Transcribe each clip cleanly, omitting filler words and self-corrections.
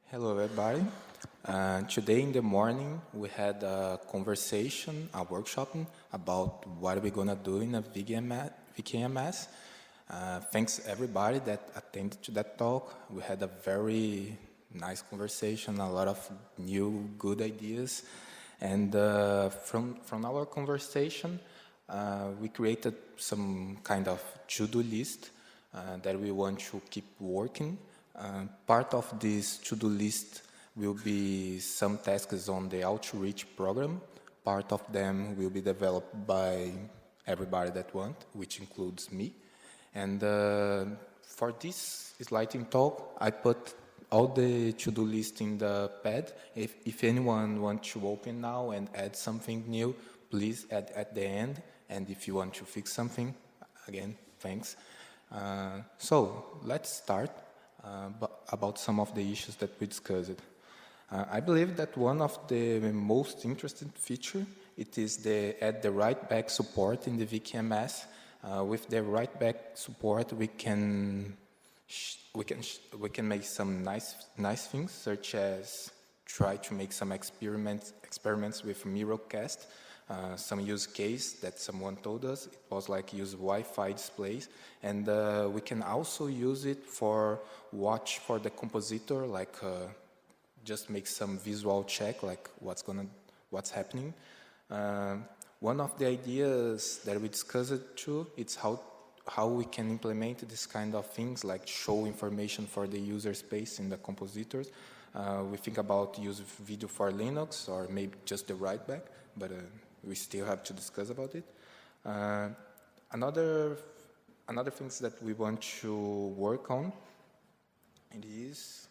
Hello, everybody. Today in the morning, we had a conversation, a workshop about what we're gonna do in a VKMS. Thanks everybody that attended to that talk. We had a very nice conversation, a lot of new good ideas, and from our conversation, we created some kind of to-do list that we want to keep working. Part of this to-do list will be some tasks on the outreach program. Part of them will be developed by everybody that want, which includes me. And for this lightning talk, I put all the to-do list in the pad. If anyone wants to open now and add something new, please add at the end. And if you want to fix something, again, thanks. So let's start about some of the issues that we discussed. I believe that one of the most interesting feature it is the add the write back support in the VKMS. With the write back support, we can make some nice things, such as try to make some experiments with Mirrorcast. Some use case that someone told us, it was like use Wi-Fi displays, and we can also use it for watch for the compositor, like just make some visual check, like what's happening. One of the ideas that we discussed too, it's how we can implement this kind of things, like show information for the user space in the compositors. We think about use video for Linux or maybe just the write back, but we still have to discuss about it. Another things that we want to work on, it is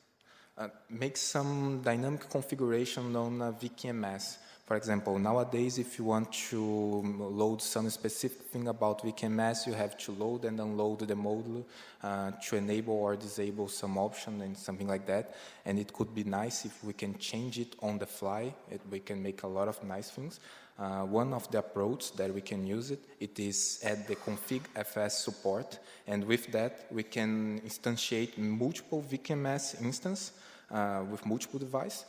make some dynamic configuration on a VKMS. For example, nowadays, if you want to load some specific thing about VKMS, you have to load and unload the module to enable or disable some option and something like that. And it could be nice if we can change it on the fly. We can make a lot of nice things. One of the approaches that we can use it is add the config FS support. And with that, we can instantiate multiple VKMS instance with multiple devices.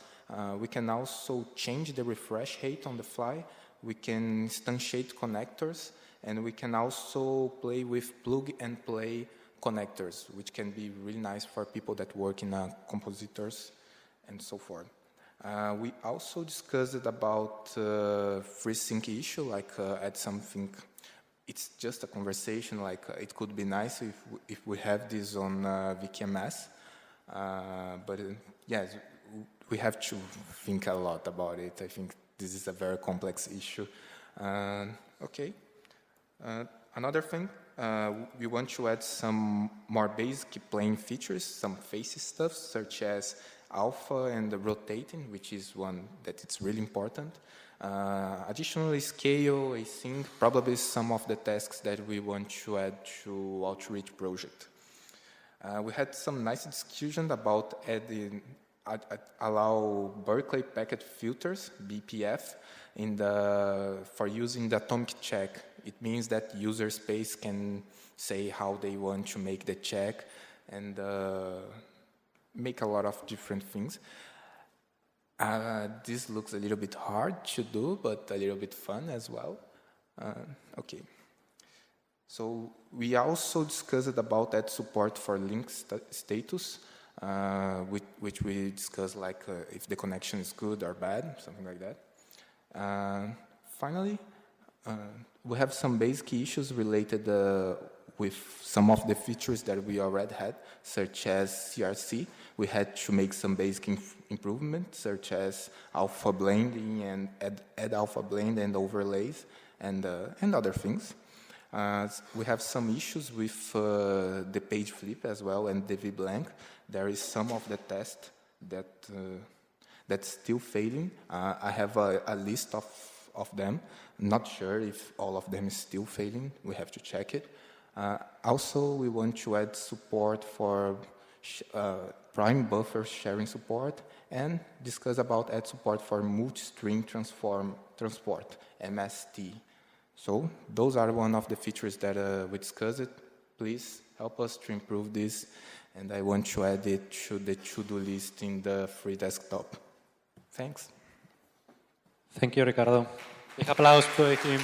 We can also change the refresh rate on the fly. We can instantiate connectors, and we can also play with plug and play connectors, which can be really nice for people that work in compositors and so forth. We also discussed about FreeSync issue, like add something. It's just a conversation, like it could be nice if we have this on VKMS, but yes, we have to think a lot about it. I think this is a very complex issue. Okay. Another thing, we want to add some more basic playing features, some face stuff, such as alpha and rotating, which is one that it's really important. Additionally, scale, I think, probably some of the tasks that we want to add to outreach project. We had some nice discussion about allow Berkeley packet filters, BPF, for using the atomic check. It means that user space can say how they want to make the check and make a lot of different things. This looks a little bit hard to do, but a little bit fun as well. Okay. So we also discussed about that support for link status. Which we discuss, like if the connection is good or bad, something like that. Finally, we have some basic issues related with some of the features that we already had, such as CRC. We had to make some basic improvements, such as alpha blending and add alpha blend and overlays and other things. We have some issues with the page flip as well and the VBlank. There is some of the tests that's still failing. I have a list of them. Not sure if all of them is still failing. We have to check it. Also, we want to add support for prime buffer sharing support and discuss about add support for multi-stream transport, MST. So those are one of the features that we discussed. Please help us to improve this and I want to add it to the to-do list in the free desktop. Thanks. Thank you, Ricardo. Big applause for him.